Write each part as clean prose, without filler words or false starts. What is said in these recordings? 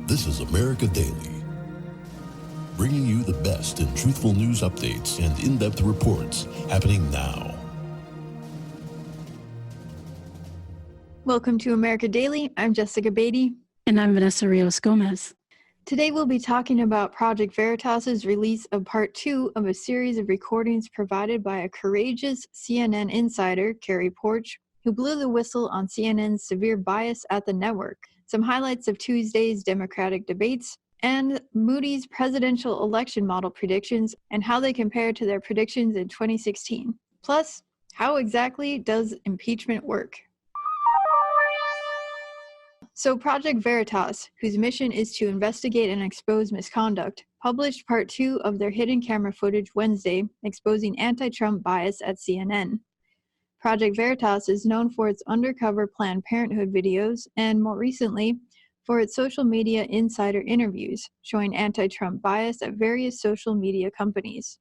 This is America Daily, bringing you the best in truthful news updates and in-depth reports happening now. Welcome to America Daily. I'm Jessica Beatty. And I'm Vanessa Rios Gomez. Today we'll be talking about Project Veritas' release of part 2 of a series of recordings provided by a courageous CNN insider, Carrie Porch, who blew the whistle on CNN's severe bias at the network, some highlights of Tuesday's Democratic debates, and Moody's presidential election model predictions and how they compare to their predictions in 2016. Plus, how exactly does impeachment work? So Project Veritas, whose mission is to investigate and expose misconduct, published part 2 of their hidden camera footage Wednesday, exposing anti-Trump bias at CNN. Project Veritas is known for its undercover Planned Parenthood videos and, more recently, for its social media insider interviews, showing anti-Trump bias at various social media companies.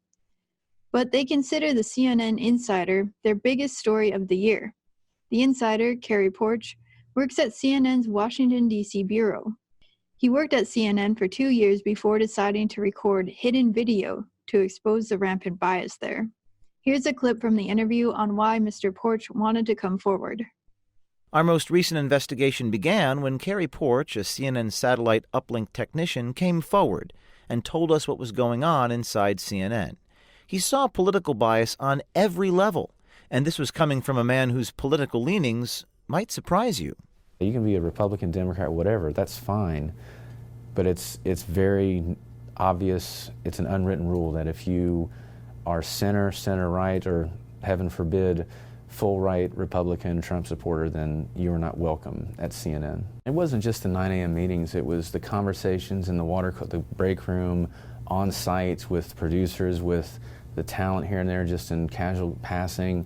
But they consider the CNN insider their biggest story of the year. The insider, Carrie Porch, works at CNN's Washington, D.C. bureau. He worked at CNN for 2 years before deciding to record hidden video to expose the rampant bias there. Here's a clip from the interview on why Mr. Porch wanted to come forward. Our most recent investigation began when Carrie Porch, a CNN satellite uplink technician, came forward and told us what was going on inside CNN. He saw political bias on every level, and this was coming from a man whose political leanings might surprise you. You can be a Republican, Democrat, whatever, that's fine, but it's very obvious, it's an unwritten rule that if you are center right, or heaven forbid, full right Republican Trump supporter, then you are not welcome at CNN. It wasn't just the 9 a.m. meetings, it was the conversations in the break room, on sites with producers, with the talent here and there, just in casual passing.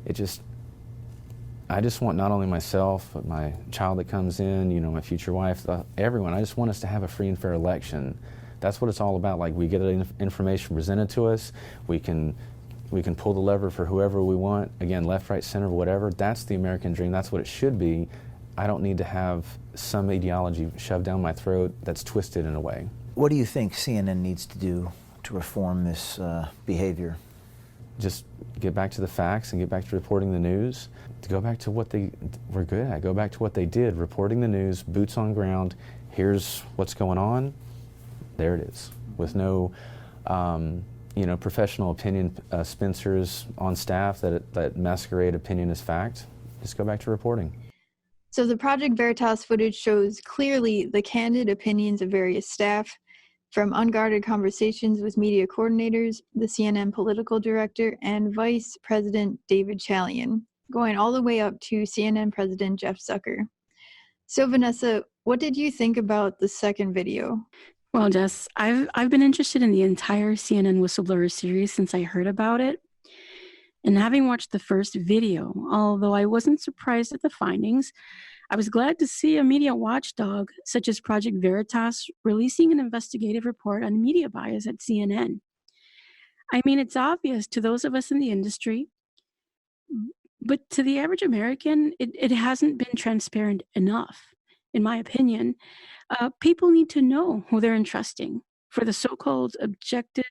I just want not only myself, but my child that comes in, my future wife, everyone. I just want us to have a free and fair election. That's what it's all about. Like, we get information presented to us, we can pull the lever for whoever we want. Again, left, right, center, whatever. That's the American dream. That's what it should be. I don't need to have some ideology shoved down my throat that's twisted in a way. What do you think CNN needs to do to reform this behavior? Just get back to the facts and get back to reporting the news. To go back to what they were good at. Go back to what they did, reporting the news, boots on ground. Here's what's going on. There it is, with no, professional opinion spincers on staff that masquerade opinion as fact. Just go back to reporting. So the Project Veritas footage shows clearly the candid opinions of various staff, from unguarded conversations with media coordinators, the CNN political director, and Vice President David Chalian, going all the way up to CNN President Jeff Zucker. So Vanessa, what did you think about the second video? Well, Jess, I've been interested in the entire CNN whistleblower series since I heard about it. And having watched the first video, although I wasn't surprised at the findings, I was glad to see a media watchdog such as Project Veritas releasing an investigative report on media bias at CNN. I mean, it's obvious to those of us in the industry, but to the average American, it hasn't been transparent enough, in my opinion. People need to know who they're entrusting for the so-called objective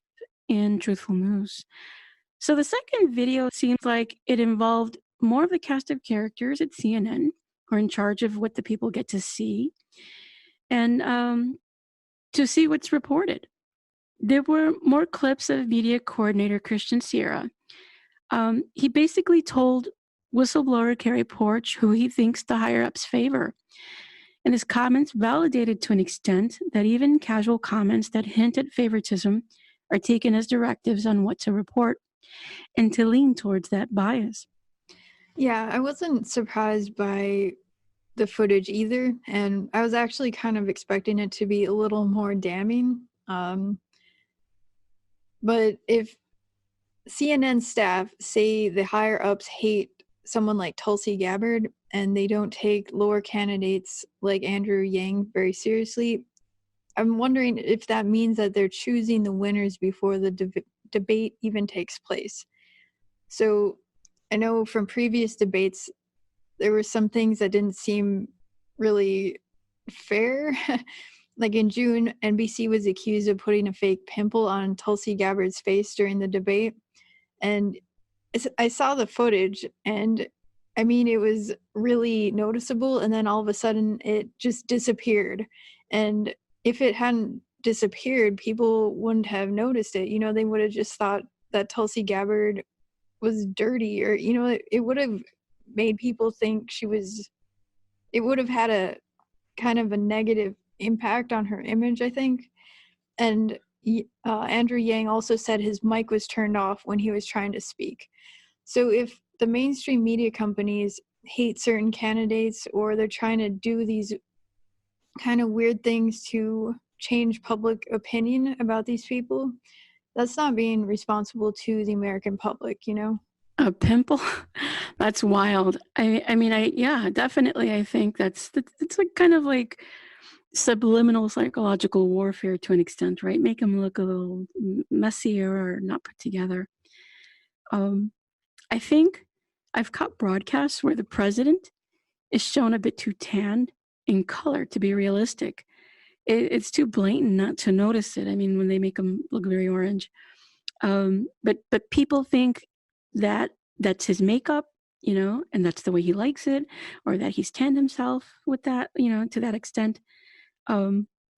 and truthful news. So the second video seems like it involved more of the cast of characters at CNN who are in charge of what the people get to see and to see what's reported. There were more clips of media coordinator Christian Sierra. He basically told whistleblower Carrie Porch who he thinks the higher-ups favor. And his comments validated to an extent that even casual comments that hint at favoritism are taken as directives on what to report and to lean towards that bias. Yeah, I wasn't surprised by the footage either, and I was actually kind of expecting it to be a little more damning. But if CNN staff say the higher-ups hate someone like Tulsi Gabbard, and they don't take lower candidates like Andrew Yang very seriously, I'm wondering if that means that they're choosing the winners before the debate even takes place. So I know from previous debates, there were some things that didn't seem really fair. like in June, NBC was accused of putting a fake pimple on Tulsi Gabbard's face during the debate. And I saw the footage, and I mean, it was really noticeable. And then all of a sudden it just disappeared. And if it hadn't disappeared, people wouldn't have noticed it. You know, they would have just thought that Tulsi Gabbard was dirty, or, you know, it would have made people think it would have had a kind of a negative impact on her image, I think. And Andrew Yang also said his mic was turned off when he was trying to speak. So if the mainstream media companies hate certain candidates, or they're trying to do these kind of weird things to change public opinion about these people, that's not being responsible to the American public, you know? A pimple? That's wild. Yeah, definitely. I think it's like kind of like subliminal psychological warfare to an extent, right? Make them look a little messier or not put together. I think I've caught broadcasts where the president is shown a bit too tanned in color to be realistic. It's too blatant not to notice it. I mean, when they make him look very orange. But people think that that's his makeup, you know, and that's the way he likes it, or that he's tanned himself with that, you know, to that extent.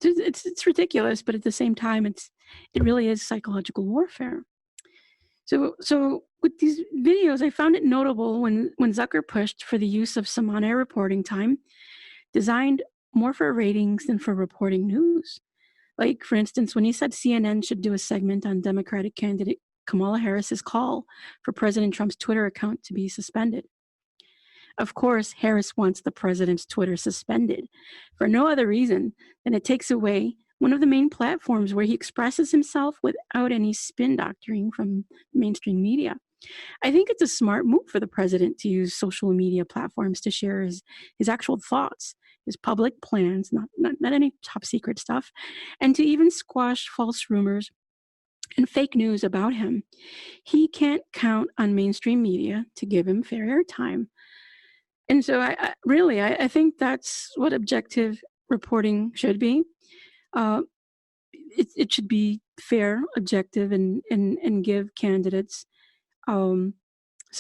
It's ridiculous, but at the same time, it really is psychological warfare. So with these videos, I found it notable when Zucker pushed for the use of some on-air reporting time, designed more for ratings than for reporting news. Like, for instance, when he said CNN should do a segment on Democratic candidate Kamala Harris's call for President Trump's Twitter account to be suspended. Of course, Harris wants the president's Twitter suspended for no other reason than it takes away one of the main platforms where he expresses himself without any spin doctoring from mainstream media. I think it's a smart move for the president to use social media platforms to share his actual thoughts, his public plans, not any top secret stuff, and to even squash false rumors and fake news about him. He can't count on mainstream media to give him fair airtime. And so I think that's what objective reporting should be. It should be fair, objective, and give candidates some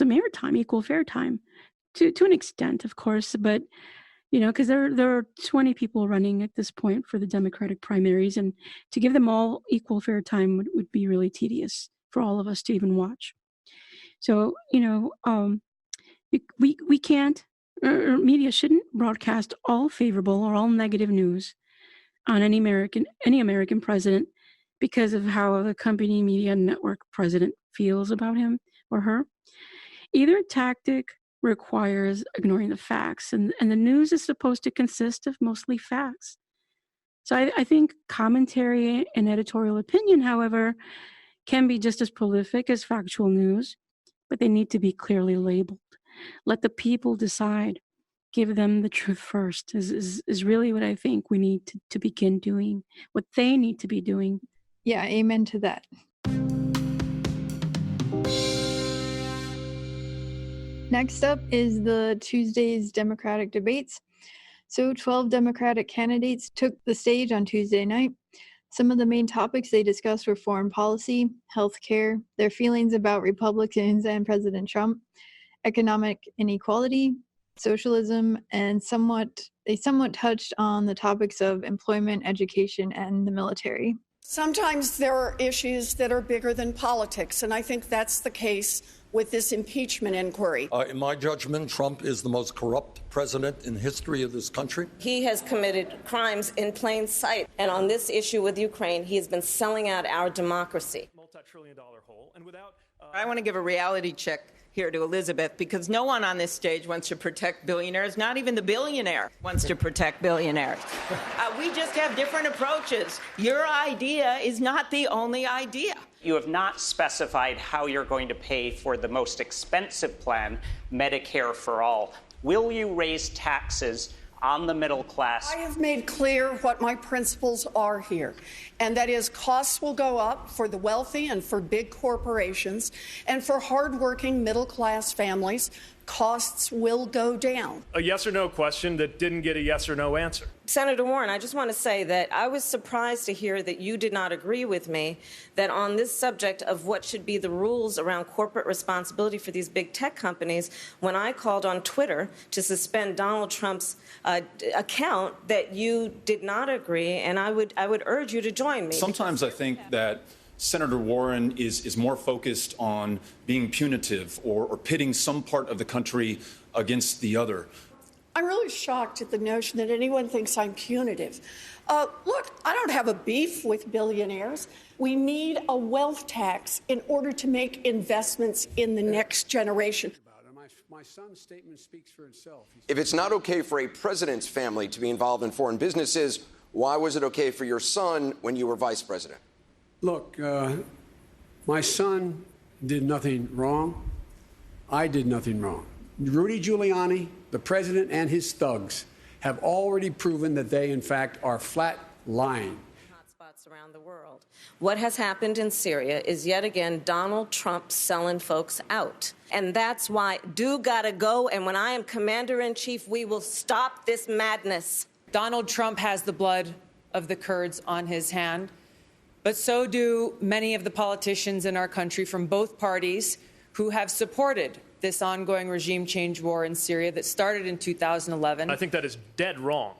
airtime, equal fair time, to an extent, of course. But you know, because there are 20 people running at this point for the Democratic primaries, and to give them all equal fair time would be really tedious for all of us to even watch. So, you know, we can't, or media shouldn't broadcast all favorable or all negative news on any American president because of how the company media network president feels about him or her. Either tactic requires ignoring the facts, and the news is supposed to consist of mostly facts. So I think commentary and editorial opinion, however, can be just as prolific as factual news, but they need to be clearly labeled. Let the people decide. Give them the truth first is really what I think we need to begin doing, what they need to be doing. Yeah, amen to that. Next up is the Tuesday's Democratic debates. So 12 Democratic candidates took the stage on Tuesday night. Some of the main topics they discussed were foreign policy, healthcare, their feelings about Republicans and President Trump, economic inequality, socialism, and they somewhat touched on the topics of employment, education, and the military. Sometimes there are issues that are bigger than politics, and I think that's the case with this impeachment inquiry. In my judgment, Trump is the most corrupt president in the history of this country. He has committed crimes in plain sight. And on this issue with Ukraine, he has been selling out our democracy. Multi-trillion-dollar hole. And without, I want to give a reality check here to Elizabeth, because no one on this stage wants to protect billionaires. Not even the billionaire wants to protect billionaires. We just have different approaches. Your idea is not the only idea. You have not specified how you're going to pay for the most expensive plan, Medicare for All. Will you raise taxes on the middle class? I have made clear what my principles are here, and that is costs will go up for the wealthy and for big corporations, and for hardworking middle-class families, costs will go down. a yes or no question that didn't get a yes or no answer. Senator Warren, I just want to say that I was surprised to hear that you did not agree with me that on this subject of what should be the rules around corporate responsibility for these big tech companies, when I called on Twitter to suspend Donald Trump's account, that you did not agree, and I would urge you to join me. Sometimes I think that Senator Warren is more focused on being punitive or pitting some part of the country against the other. I'm really shocked at the notion that anyone thinks I'm punitive. Look, I don't have a beef with billionaires. We need a wealth tax in order to make investments in the next generation. My son's statement speaks for itself. If it's not okay for a president's family to be involved in foreign businesses, why was it okay for your son when you were vice president? Look, my son did nothing wrong. I did nothing wrong. Rudy Giuliani, the president, and his thugs have already proven that they, in fact, are flat lying. Hotspots around the world. What has happened in Syria is yet again Donald Trump selling folks out. And that's why do gotta go. And when I am commander-in-chief, we will stop this madness. Donald Trump has the blood of the Kurds on his hand, but so do many of the politicians in our country from both parties who have supported this ongoing regime change war in Syria that started in 2011. I think that is dead wrong.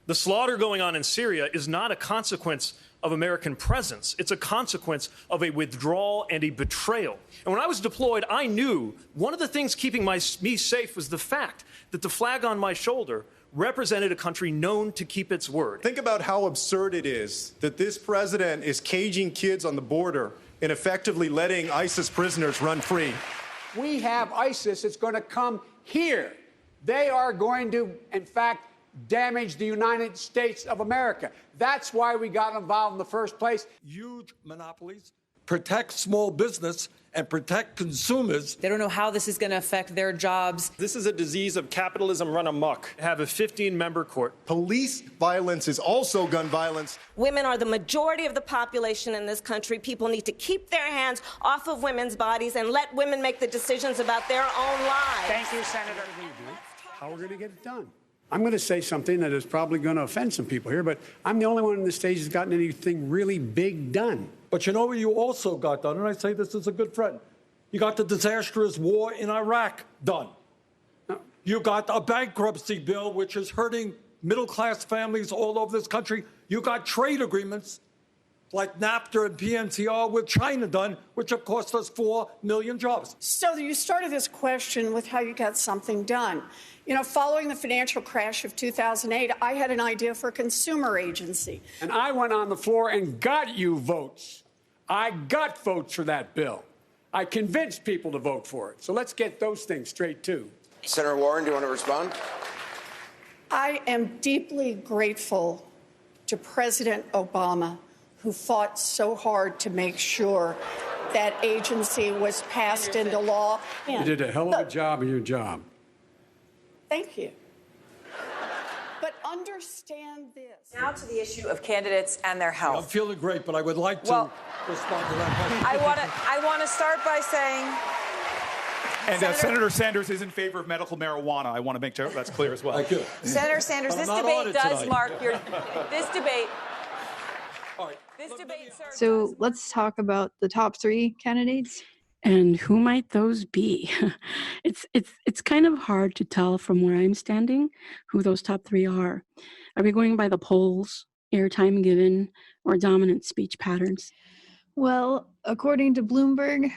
The slaughter going on in Syria is not a consequence of American presence. It's a consequence of a withdrawal and a betrayal. And when I was deployed, I knew one of the things keeping me safe was the fact that the flag on my shoulder represented a country known to keep its word. Think about how absurd it is that this president is caging kids on the border and effectively letting ISIS prisoners run free. We have ISIS. It's going to come here. They are going to, in fact, damage the United States of America. That's why we got involved in the first place. Huge monopolies protect small business and protect consumers. They don't know how this is going to affect their jobs. This is a disease of capitalism run amok. Have a 15-member court. Police violence is also gun violence. Women are the majority of the population in this country. People need to keep their hands off of women's bodies and let women make the decisions about their own lives. Thank you, Senator. How we're going to get it done. I'm going to say something that is probably going to offend some people here, but I'm the only one on the stage who's gotten anything really big done. But you know what you also got done, and I say this as a good friend. You got the disastrous war in Iraq done. No. You got a bankruptcy bill, which is hurting middle-class families all over this country. You got trade agreements like NAFTA and PNTR with China done, which have cost us 4 million jobs. So you started this question with how you got something done. You know, following the financial crash of 2008, I had an idea for a consumer agency. And I went on the floor and got you votes. I got votes for that bill. I convinced people to vote for it. So let's get those things straight, too. Senator Warren, do you want to respond? I am deeply grateful to President Obama, who fought so hard to make sure that agency was passed into law. You did a hell of a job in your job. Thank you. But understand this. Now to the issue of candidates and their health. I'm feeling great, but I would like to respond to that question. I want to start by saying... And Senator Sanders is in favor of medical marijuana. I want to make sure that's clear as well. Thank you. Senator Sanders, this debate does mark your... This debate... All right. This debate, sir... So let's talk about the top 3 candidates. And who might those be? It's kind of hard to tell from where I'm standing who those top 3 are. Are we going by the polls, airtime given, or dominant speech patterns? Well, according to Bloomberg,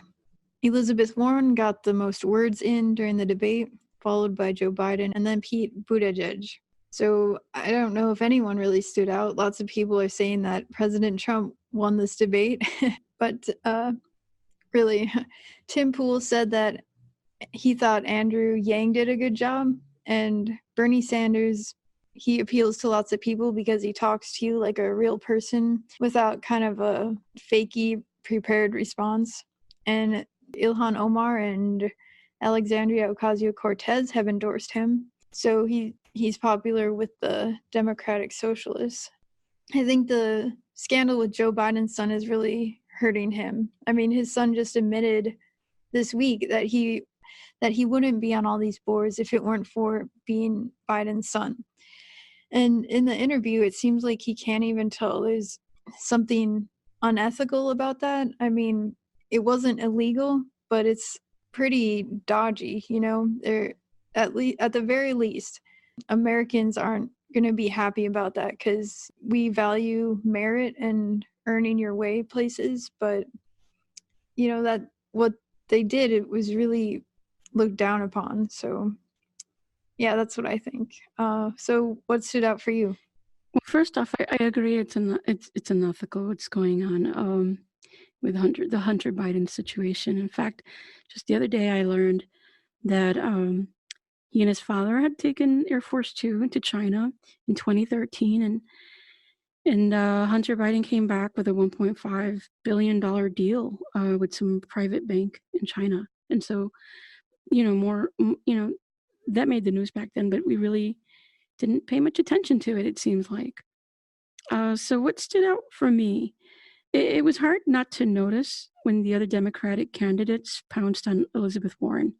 Elizabeth Warren got the most words in during the debate, followed by Joe Biden, and then Pete Buttigieg. So I don't know if anyone really stood out. Lots of people are saying that President Trump won this debate, but really, Tim Pool said that he thought Andrew Yang did a good job, and Bernie Sanders, he appeals to lots of people because he talks to you like a real person without kind of a fakey prepared response. And Ilhan Omar and Alexandria Ocasio-Cortez have endorsed him, so he's popular with the Democratic Socialists. I think the scandal with Joe Biden's son is really hurting him. I mean, his son just admitted this week that he wouldn't be on all these boards if it weren't for being Biden's son. And in the interview, it seems like he can't even tell there's something unethical about that. I mean, it wasn't illegal, but it's pretty dodgy, you know? They're at the very least, Americans aren't going to be happy about that because we value merit and earning your way places, but you know that what they did, it was really looked down upon. So yeah, that's what I think. So what stood out for you? Well, first off, I agree. It's unethical what's going on with the Hunter Biden situation. In fact, just the other day, I learned that he and his father had taken Air Force Two into China in 2013, and Hunter Biden came back with a $1.5 billion deal with some private bank in China. And so, that made the news back then, but we really didn't pay much attention to it, it seems like. So what stood out for me, it was hard not to notice when the other Democratic candidates pounced on Elizabeth Warren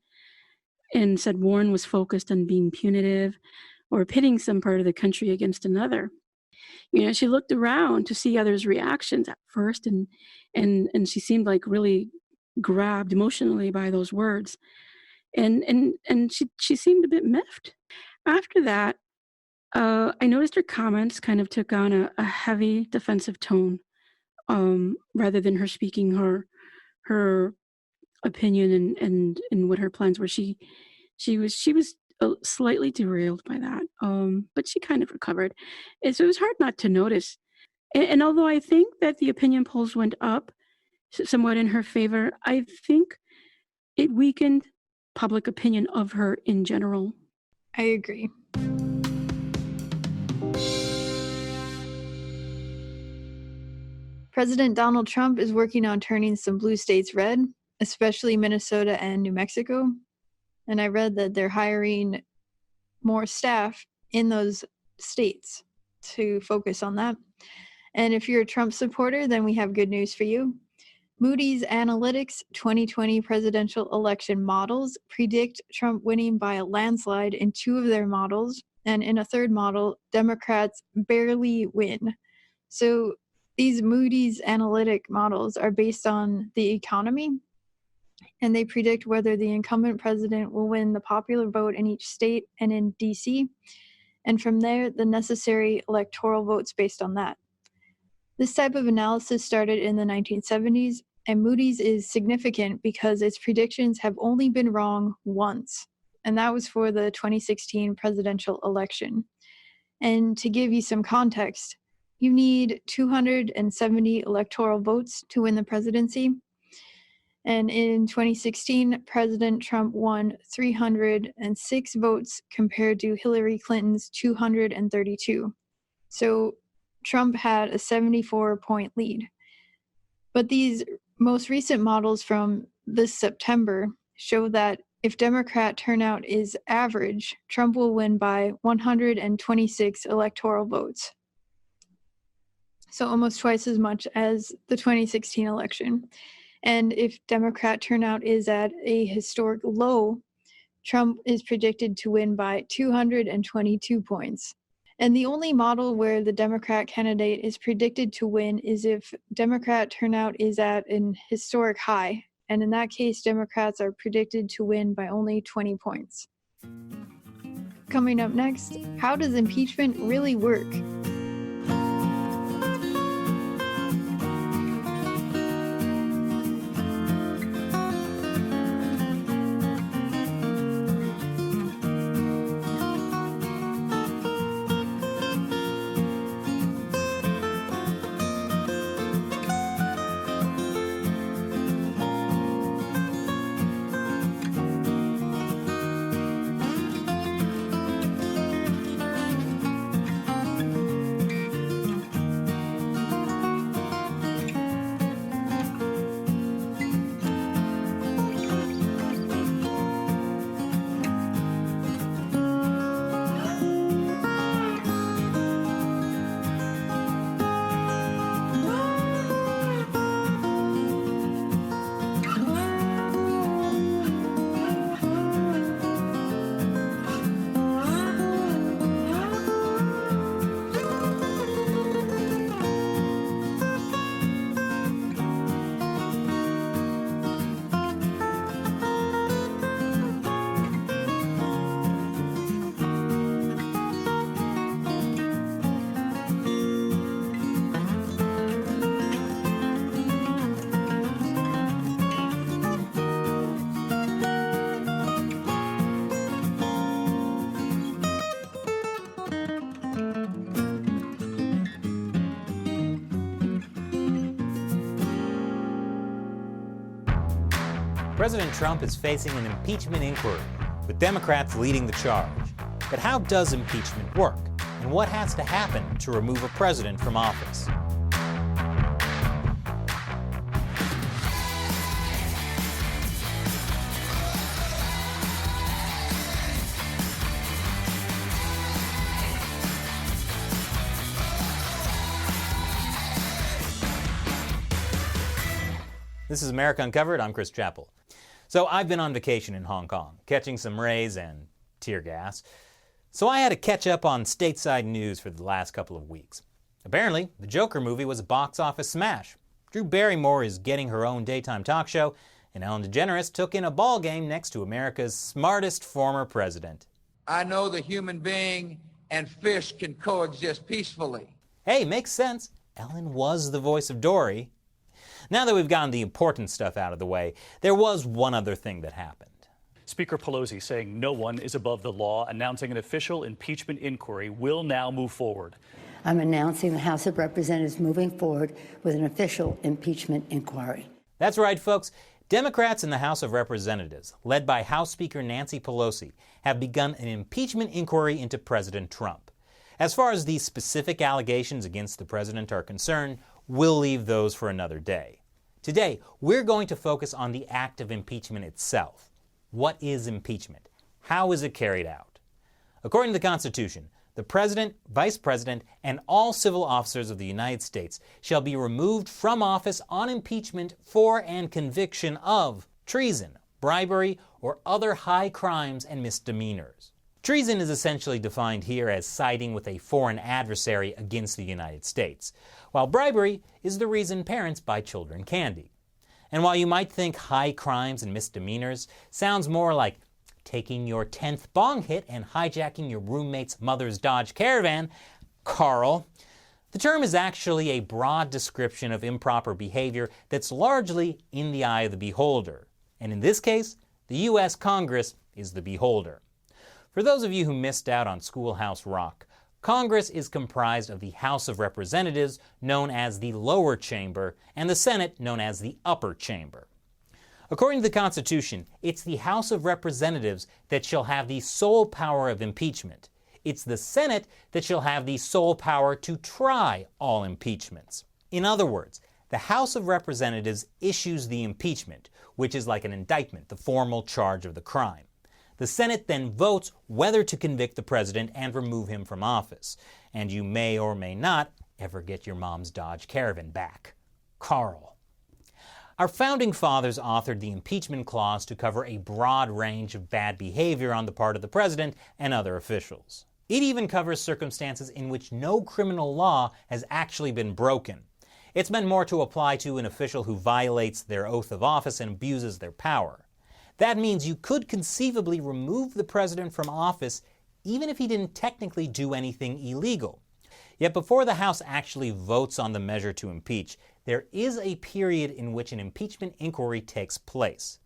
and said Warren was focused on being punitive or pitting some part of the country against another. She looked around to see others' reactions at first, and she seemed like really grabbed emotionally by those words, and she seemed a bit miffed. After that, I noticed her comments kind of took on a heavy defensive tone, rather than her speaking her opinion and what her plans were. She was slightly derailed by that, but she kind of recovered. And so it was hard not to notice. And although I think that the opinion polls went up somewhat in her favor, I think it weakened public opinion of her in general. I agree. President Donald Trump is working on turning some blue states red, especially Minnesota and New Mexico. And I read that they're hiring more staff in those states to focus on that. And if you're a Trump supporter, then we have good news for you. Moody's Analytics 2020 presidential election models predict Trump winning by a landslide in 2 of their models, and in a third model, Democrats barely win. So these Moody's analytic models are based on the economy, and they predict whether the incumbent president will win the popular vote in each state and in DC, and from there, the necessary electoral votes based on that. This type of analysis started in the 1970s, and Moody's is significant because its predictions have only been wrong once, and that was for the 2016 presidential election. And to give you some context, you need 270 electoral votes to win the presidency. And in 2016, President Trump won 306 votes compared to Hillary Clinton's 232. So Trump had a 74-point lead. But these most recent models from this September show that if Democrat turnout is average, Trump will win by 126 electoral votes. So almost twice as much as the 2016 election. And if Democrat turnout is at a historic low, Trump is predicted to win by 222 points. And the only model where the Democrat candidate is predicted to win is if Democrat turnout is at an historic high. And in that case, Democrats are predicted to win by only 20 points. Coming up next, how does impeachment really work? President Trump is facing an impeachment inquiry, with Democrats leading the charge. But how does impeachment work? And what has to happen to remove a president from office? This is America Uncovered. I'm Chris Chappell. So I've been on vacation in Hong Kong, catching some rays and tear gas. So I had to catch up on stateside news for the last couple of weeks. Apparently, the Joker movie was a box office smash. Drew Barrymore is getting her own daytime talk show, and Ellen DeGeneres took in a ball game next to America's smartest former president. I know the human being and fish can coexist peacefully. Hey, makes sense. Ellen was the voice of Dory. Now that we've gotten the important stuff out of the way, there was one other thing that happened. Speaker Pelosi saying no one is above the law, announcing an official impeachment inquiry will now move forward. I'm announcing the House of Representatives moving forward with an official impeachment inquiry. That's right, folks. Democrats in the House of Representatives, led by House Speaker Nancy Pelosi, have begun an impeachment inquiry into President Trump. As far as these specific allegations against the president are concerned, we'll leave those for another day. Today, we're going to focus on the act of impeachment itself. What is impeachment? How is it carried out? According to the Constitution, the President, Vice President, and all civil officers of the United States shall be removed from office on impeachment for and conviction of treason, bribery, or other high crimes and misdemeanors. Treason is essentially defined here as siding with a foreign adversary against the United States, while bribery is the reason parents buy children candy. And while you might think high crimes and misdemeanors sounds more like taking your 10th bong hit and hijacking your roommate's mother's Dodge Caravan, Carl, the term is actually a broad description of improper behavior that's largely in the eye of the beholder. And in this case, the U.S. Congress is the beholder. For those of you who missed out on Schoolhouse Rock, Congress is comprised of the House of Representatives, known as the lower chamber, and the Senate, known as the upper chamber. According to the Constitution, it's the House of Representatives that shall have the sole power of impeachment. It's the Senate that shall have the sole power to try all impeachments. In other words, the House of Representatives issues the impeachment, which is like an indictment, the formal charge of the crime. The Senate then votes whether to convict the president and remove him from office. And you may or may not ever get your mom's Dodge Caravan back. Carl. Our founding fathers authored the impeachment clause to cover a broad range of bad behavior on the part of the president and other officials. It even covers circumstances in which no criminal law has actually been broken. It's meant more to apply to an official who violates their oath of office and abuses their power. That means you could conceivably remove the president from office even if he didn't technically do anything illegal. Yet before the House actually votes on the measure to impeach, there is a period in which an impeachment inquiry takes place.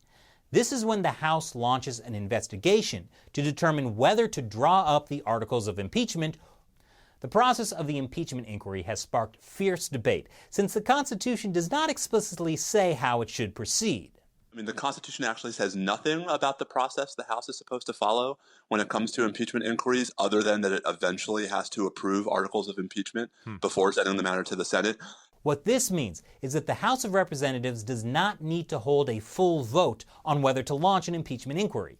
This is when the House launches an investigation to determine whether to draw up the articles of impeachment. The process of the impeachment inquiry has sparked fierce debate, since the Constitution does not explicitly say how it should proceed. I mean, the Constitution actually says nothing about the process the House is supposed to follow when it comes to impeachment inquiries, other than that it eventually has to approve articles of impeachment before sending the matter to the Senate. What this means is that the House of Representatives does not need to hold a full vote on whether to launch an impeachment inquiry.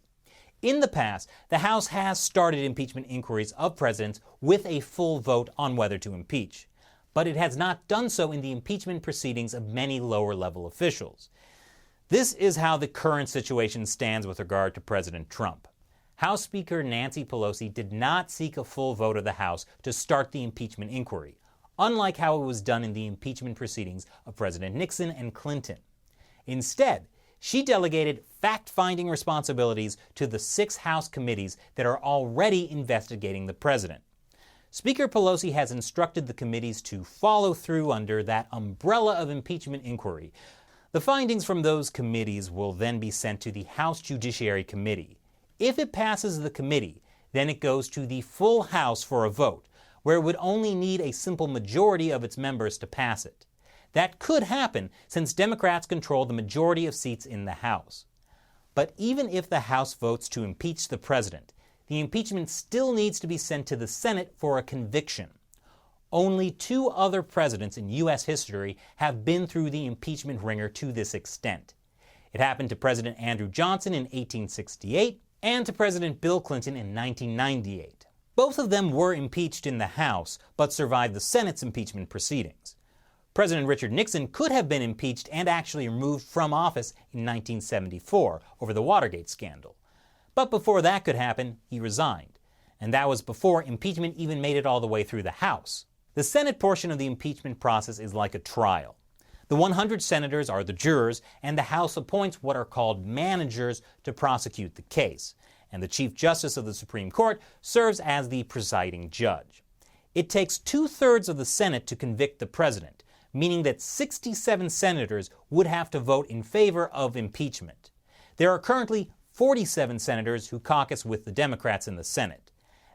In the past, the House has started impeachment inquiries of presidents with a full vote on whether to impeach. But it has not done so in the impeachment proceedings of many lower-level officials. This is how the current situation stands with regard to President Trump. House Speaker Nancy Pelosi did not seek a full vote of the House to start the impeachment inquiry, unlike how it was done in the impeachment proceedings of President Nixon and Clinton. Instead, she delegated fact-finding responsibilities to the 6 House committees that are already investigating the president. Speaker Pelosi has instructed the committees to follow through under that umbrella of impeachment inquiry. The findings from those committees will then be sent to the House Judiciary Committee. If it passes the committee, then it goes to the full House for a vote, where it would only need a simple majority of its members to pass it. That could happen since Democrats control the majority of seats in the House. But even if the House votes to impeach the president, the impeachment still needs to be sent to the Senate for a conviction. Only 2 other presidents in U.S. history have been through the impeachment ringer to this extent. It happened to President Andrew Johnson in 1868 and to President Bill Clinton in 1998. Both of them were impeached in the House, but survived the Senate's impeachment proceedings. President Richard Nixon could have been impeached and actually removed from office in 1974 over the Watergate scandal. But before that could happen, he resigned. And that was before impeachment even made it all the way through the House. The Senate portion of the impeachment process is like a trial. The 100 senators are the jurors, and the House appoints what are called managers to prosecute the case. And the Chief Justice of the Supreme Court serves as the presiding judge. It takes 2/3 of the Senate to convict the president, meaning that 67 senators would have to vote in favor of impeachment. There are currently 47 senators who caucus with the Democrats in the Senate.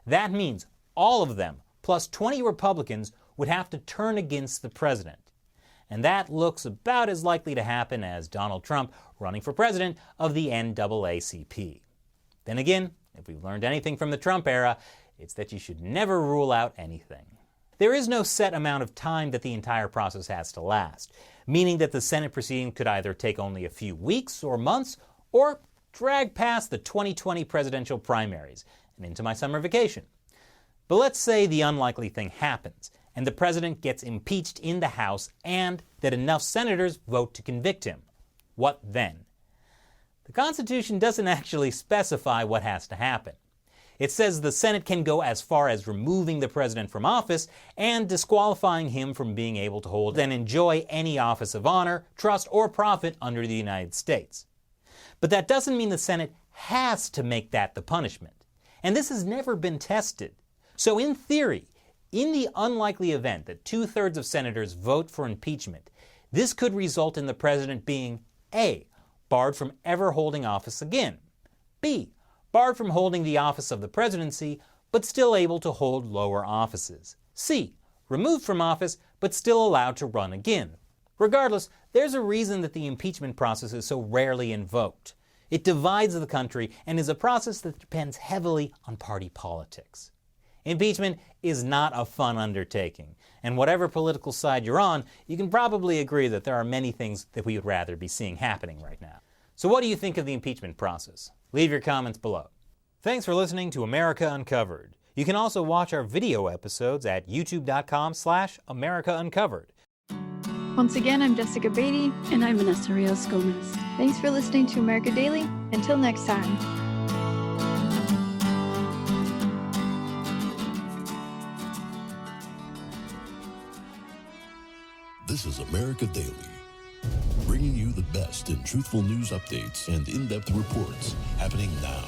That means all of them, plus 20 Republicans, would have to turn against the president. And that looks about as likely to happen as Donald Trump running for president of the NAACP. Then again, if we've learned anything from the Trump era, it's that you should never rule out anything. There is no set amount of time that the entire process has to last, meaning that the Senate proceeding could either take only a few weeks or months, or drag past the 2020 presidential primaries and into my summer vacation. But let's say the unlikely thing happens, and the president gets impeached in the House, and that enough senators vote to convict him. What then? The Constitution doesn't actually specify what has to happen. It says the Senate can go as far as removing the president from office and disqualifying him from being able to hold and enjoy any office of honor, trust, or profit under the United States. But that doesn't mean the Senate has to make that the punishment. And this has never been tested. So in theory, in the unlikely event that 2/3 of senators vote for impeachment, this could result in the president being A, barred from ever holding office again, B, barred from holding the office of the presidency, but still able to hold lower offices, C, removed from office, but still allowed to run again. Regardless, there's a reason that the impeachment process is so rarely invoked. It divides the country and is a process that depends heavily on party politics. Impeachment is not a fun undertaking, and whatever political side you're on, you can probably agree that there are many things that we would rather be seeing happening right now. So what do you think of the impeachment process? Leave your comments below. Thanks for listening to America Uncovered. You can also watch our video episodes at youtube.com/America Uncovered. Once again, I'm Jessica Beatty. And I'm Vanessa Rios Gomez. Thanks for listening to America Daily. Until next time. This is America Daily, bringing you the best in truthful news updates and in-depth reports happening now.